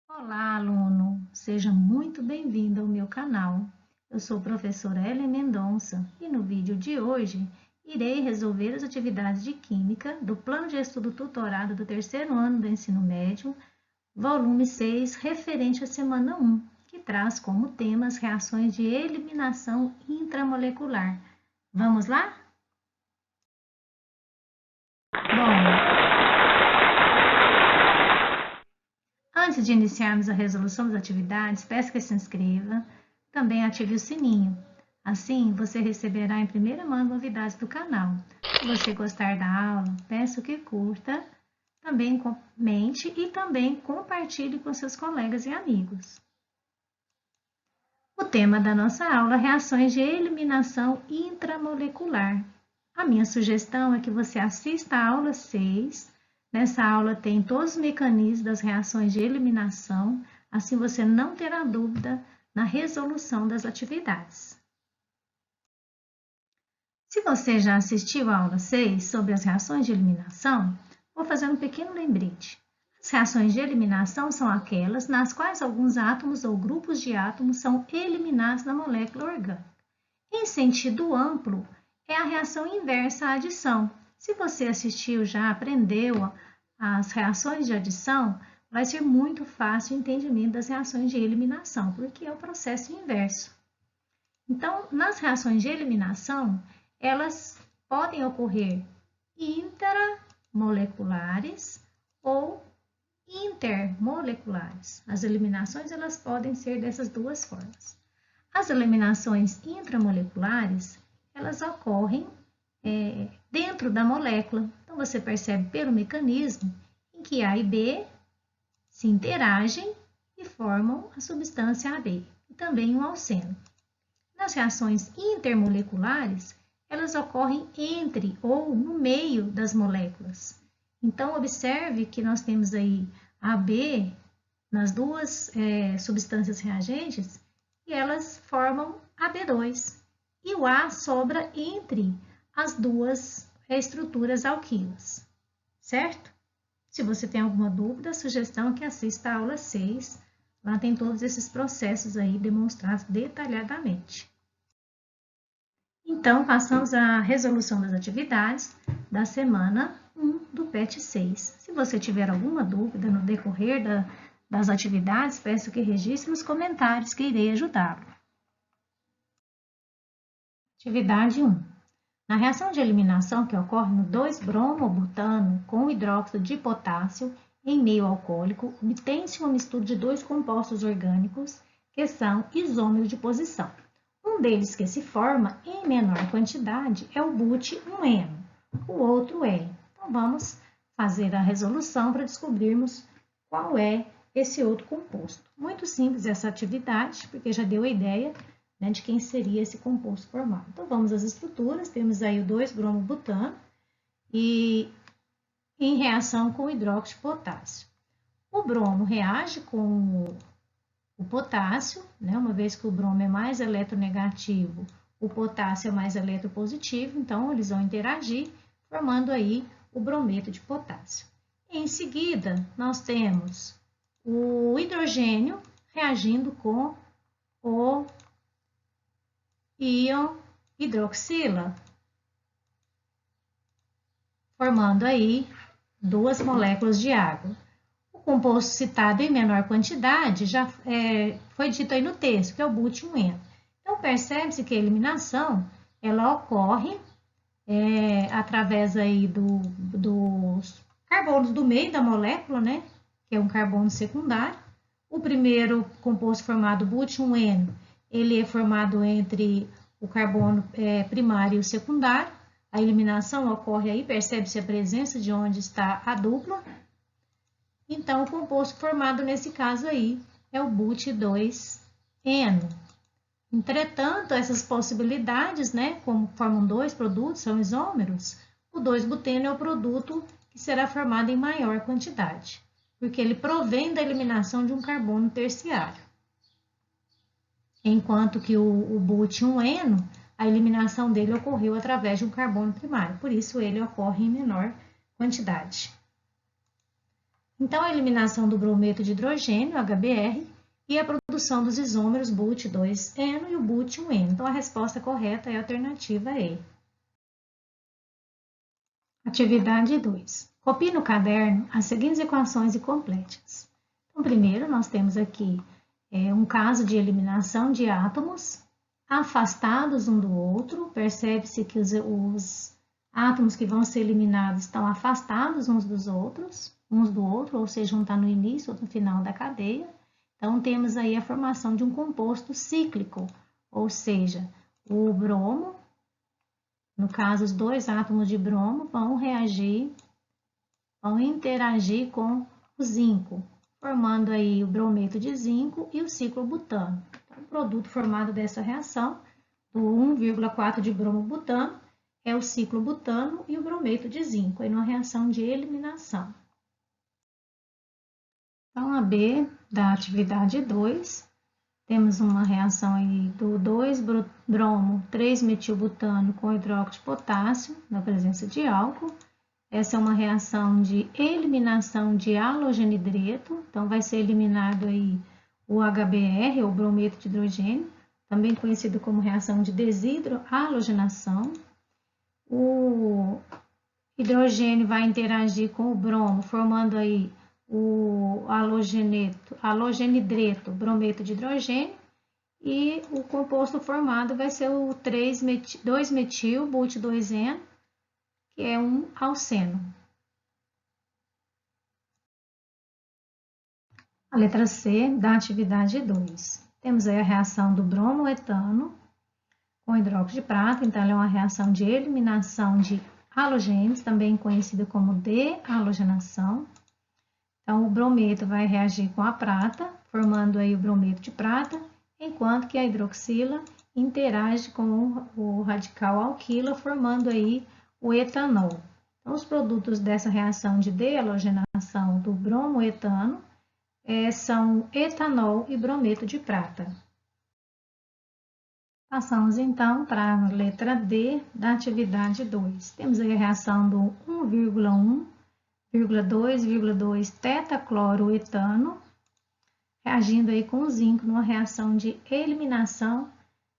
Olá, aluno! Seja muito bem-vindo ao meu canal. Eu sou a professora Ellen Mendonça e no vídeo de hoje irei resolver as atividades de Química do Plano de Estudo Tutorado do terceiro ano do ensino médio, volume 6, referente à semana 1, que traz como tema as reações de eliminação intramolecular. Vamos lá? Bom, antes de iniciarmos a resolução das atividades, peço que se inscreva, também ative o sininho. Assim, você receberá em primeira mão novidades do canal. Se você gostar da aula, peço que curta, também comente e também compartilhe com seus colegas e amigos. O tema da nossa aula é reações de eliminação intramolecular. A minha sugestão é que você assista a aula 6. Nessa aula tem todos os mecanismos das reações de eliminação, assim você não terá dúvida na resolução das atividades. Se você já assistiu a aula 6 sobre as reações de eliminação, vou fazer um pequeno lembrete. As reações de eliminação são aquelas nas quais alguns átomos ou grupos de átomos são eliminados da molécula orgânica. Em sentido amplo, é a reação inversa à adição. Se você assistiu, já aprendeu as reações de adição, vai ser muito fácil o entendimento das reações de eliminação, porque é o processo inverso. Então, nas reações de eliminação, elas podem ocorrer intramoleculares ou intermoleculares. As eliminações elas podem ser dessas duas formas. As eliminações intramoleculares, elas ocorrem dentro da molécula. Então, você percebe pelo mecanismo em que A e B se interagem e formam a substância AB, e também um alceno. Nas reações intermoleculares, elas ocorrem entre ou no meio das moléculas. Então, observe que nós temos aí AB nas duas substâncias reagentes e elas formam AB2. E o A sobra entre as duas estruturas alquilas, certo? Se você tem alguma dúvida, a sugestão é que assista a aula 6. Lá tem todos esses processos aí demonstrados detalhadamente. Então, passamos à resolução das atividades da semana 1 do PET 6. Se você tiver alguma dúvida no decorrer das atividades, peço que registre nos comentários que irei ajudá-lo. Atividade 1. Na reação de eliminação que ocorre no 2-bromobutano com hidróxido de potássio em meio alcoólico, obtém-se uma mistura de dois compostos orgânicos que são isômeros de posição. Um deles que se forma em menor quantidade é o but-1-eno, o outro L. Então, vamos fazer a resolução para descobrirmos qual é esse outro composto. Muito simples essa atividade, porque já deu a ideia de quem seria esse composto formado. Então, vamos às estruturas. Temos aí o 2-bromobutano e em reação com o hidróxido de potássio. O bromo reage com o potássio, uma vez que o bromo é mais eletronegativo, o potássio é mais eletropositivo, então eles vão interagir, formando aí o brometo de potássio. Em seguida, nós temos o hidrogênio reagindo com o íon hidroxila, formando aí duas moléculas de água. O composto citado em menor quantidade já foi dito aí no texto, que é o but-1-eno. Então, percebe-se que a eliminação ela ocorre através aí dos carbonos do meio da molécula, que é um carbono secundário. O primeiro composto formado, but-1-eno, ele é formado entre o carbono primário e o secundário. A eliminação ocorre aí, percebe-se a presença de onde está a dupla. Então, o composto formado nesse caso aí é o but-2-eno. Entretanto, essas possibilidades, como formam dois produtos, são isômeros, o 2-buteno é o produto que será formado em maior quantidade, porque ele provém da eliminação de um carbono terciário. Enquanto que o but-1-eno, a eliminação dele ocorreu através de um carbono primário, por isso ele ocorre em menor quantidade. Então, a eliminação do brometo de hidrogênio, HBr, e a produção dos isômeros but2eno e o but1eno. Então, a resposta correta é a alternativa E. Atividade 2. Copie no caderno as seguintes equações e complete-as. Então, primeiro, nós temos aqui um caso de eliminação de átomos afastados um do outro. Percebe-se que os átomos que vão ser eliminados estão afastados uns do outro, ou seja, um está no início, outro no final da cadeia. Então, temos aí a formação de um composto cíclico, ou seja, o bromo, no caso, os dois átomos de bromo vão interagir com o zinco, formando aí o brometo de zinco e o ciclobutano. Então, o produto formado dessa reação, do 1,4 de bromo-butano, é o ciclobutano e o brometo de zinco, aí numa reação de eliminação. Então, a B da atividade 2, temos uma reação aí do 2-bromo-3-metilbutano com hidróxido de potássio, na presença de álcool. Essa é uma reação de eliminação de halogenidreto, então vai ser eliminado aí o HBr, ou brometo de hidrogênio, também conhecido como reação de desidrohalogenação. O hidrogênio vai interagir com o bromo, formando aí o halogenidreto, brometo de hidrogênio, e o composto formado vai ser o 2-metil, but2eno, que é um alceno. A letra C da atividade 2. Temos aí a reação do bromoetano com hidróxido de prata, então ela é uma reação de eliminação de halogênios, também conhecida como dehalogenação. Então, o brometo vai reagir com a prata, formando aí o brometo de prata, enquanto que a hidroxila interage com o radical alquila, formando aí o etanol. Então, os produtos dessa reação de dehalogenação do bromoetano são etanol e brometo de prata. Passamos então para a letra D da atividade 2. Temos aí a reação do 1,2 tetacloroetano, reagindo aí com o zinco numa reação de eliminação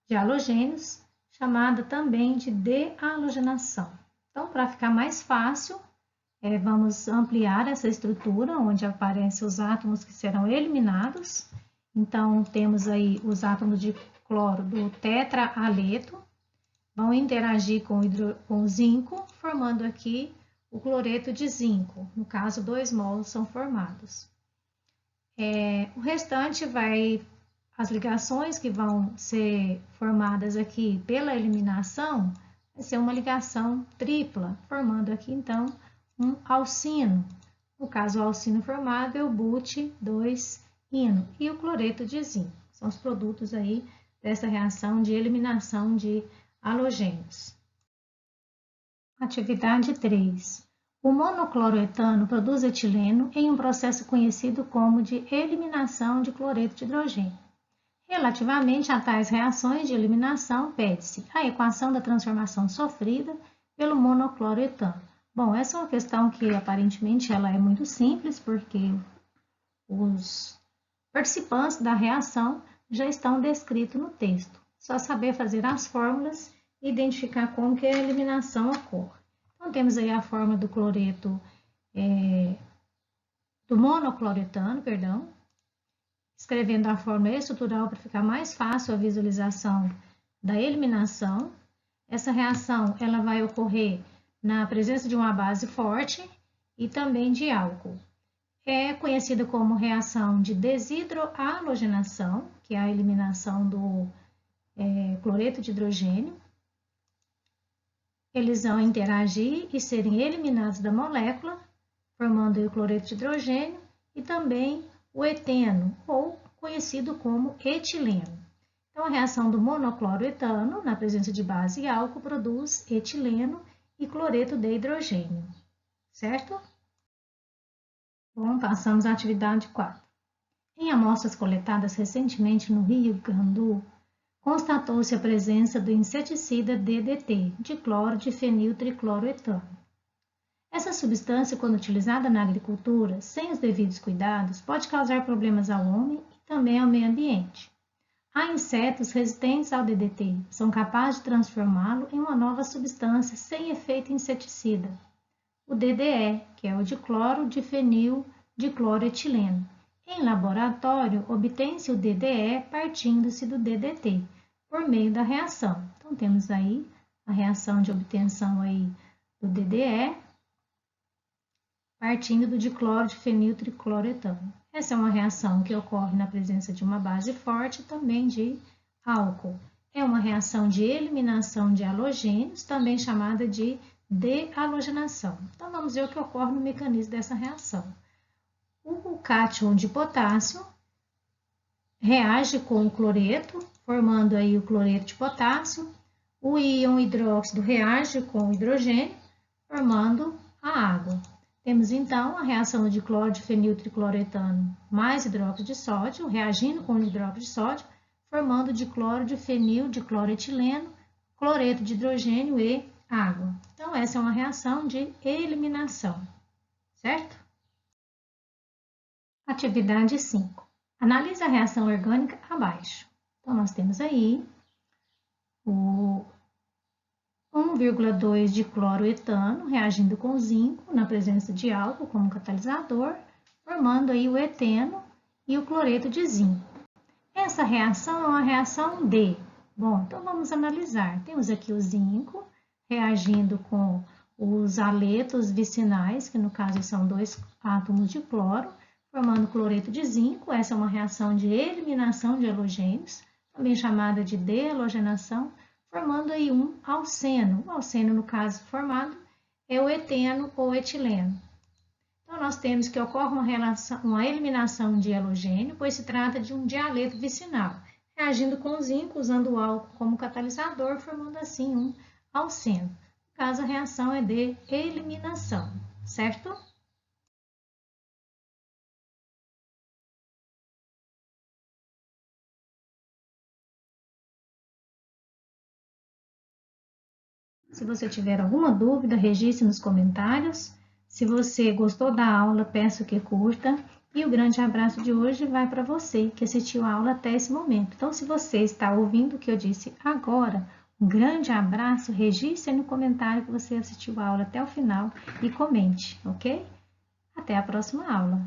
de halogênios, chamada também de dehalogenação. Então, para ficar mais fácil, vamos ampliar essa estrutura, onde aparecem os átomos que serão eliminados. Então, temos aí os átomos de cloro do tetraaleto, vão interagir com o zinco, formando aqui o cloreto de zinco. No caso, 2 mols são formados. O restante as ligações que vão ser formadas aqui pela eliminação, vai ser uma ligação tripla, formando aqui, então, um alcino. No caso, o alcino formado é o but2ino e o cloreto de zinco. São os produtos aí dessa reação de eliminação de halogênios. Atividade 3. O monocloroetano produz etileno em um processo conhecido como de eliminação de cloreto de hidrogênio. Relativamente a tais reações de eliminação, pede-se a equação da transformação sofrida pelo monocloroetano. Bom, essa é uma questão que aparentemente ela é muito simples, porque os participantes da reação já estão descritos no texto. Só saber fazer as fórmulas e identificar como que a eliminação ocorre. Então, temos aí a fórmula do cloreto, do monocloroetano, perdão, escrevendo a fórmula estrutural para ficar mais fácil a visualização da eliminação. Essa reação ela vai ocorrer na presença de uma base forte e também de álcool. É conhecida como reação de desidrohalogenação, que é a eliminação do cloreto de hidrogênio. Eles vão interagir e serem eliminados da molécula, formando o cloreto de hidrogênio e também o eteno, ou conhecido como etileno. Então, a reação do monocloroetano, na presença de base e álcool, produz etileno e cloreto de hidrogênio, certo? Bom, passamos à atividade 4. Em amostras coletadas recentemente no Rio Grandu, constatou-se a presença do inseticida DDT, dicloro de feniltricloroetano. Essa substância, quando utilizada na agricultura, sem os devidos cuidados, pode causar problemas ao homem e também ao meio ambiente. Há insetos resistentes ao DDT, são capazes de transformá-lo em uma nova substância sem efeito inseticida. O DDE, que é o dicloro-difenil-dicloroetileno. Em laboratório, obtém-se o DDE partindo-se do DDT, por meio da reação. Então, temos aí a reação de obtenção aí do DDE, partindo do dicloro-difenil-tricloretano. Essa é uma reação que ocorre na presença de uma base forte e também de álcool. É uma reação de eliminação de halogênios, também chamada de dehalogenação. Então, vamos ver o que ocorre no mecanismo dessa reação. O cátion de potássio reage com o cloreto, formando aí o cloreto de potássio. O íon hidróxido reage com o hidrogênio, formando a água. Temos então a reação do dicloro-difenil-tricloretano mais hidróxido de sódio, reagindo com o hidróxido de sódio, formando dicloro-difenil-dicloroetileno, cloreto de hidrogênio e água. Então, essa é uma reação de eliminação, certo? Atividade 5. Analise a reação orgânica abaixo. Então, nós temos aí o 1,2 de cloroetano reagindo com zinco na presença de álcool como catalisador, formando aí o eteno e o cloreto de zinco. Essa reação é uma reação D. Bom, então vamos analisar. Temos aqui o zinco reagindo com os aletos vicinais, que no caso são 2 átomos de cloro, formando cloreto de zinco. Essa é uma reação de eliminação de halogênios, também chamada de dehalogenação, formando aí um alceno. O alceno, no caso formado, é o eteno ou etileno. Então, nós temos que ocorre uma eliminação de halogênio, pois se trata de um dialeto vicinal, reagindo com o zinco, usando o álcool como catalisador, formando assim um alceno. No caso, a reação é de eliminação, certo? Se você tiver alguma dúvida, registre nos comentários. Se você gostou da aula, peço que curta. E o grande abraço de hoje vai para você que assistiu a aula até esse momento. Então, se você está ouvindo o que eu disse agora, um grande abraço, registre no comentário que você assistiu a aula até o final e comente, ok? Até a próxima aula.